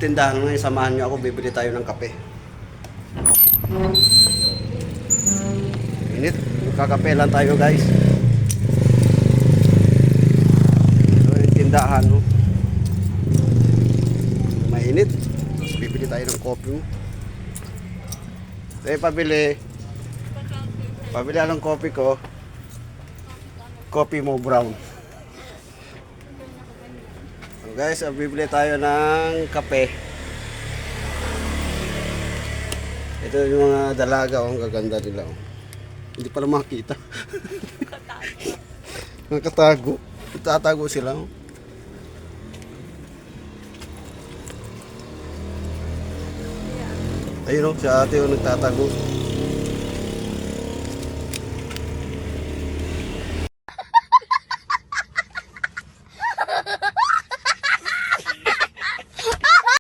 Tindahan ngayon, samahan niyo ako, bibili tayo ng kape. Init, magkakape lang tayo guys. So yung tindahan, no? Mainit. Tapos bibili tayo ng kopi mo. Tayo pabili. Pabili ng kopi ko. Kopi mo brown. So guys, bibili tayo ng kape. Ito yung mga dalaga, ang gaganda nila. Oh. Hindi pala makita. Nakatago. Tatago sila. Oh. Ayun o, si ate yung nagtatago.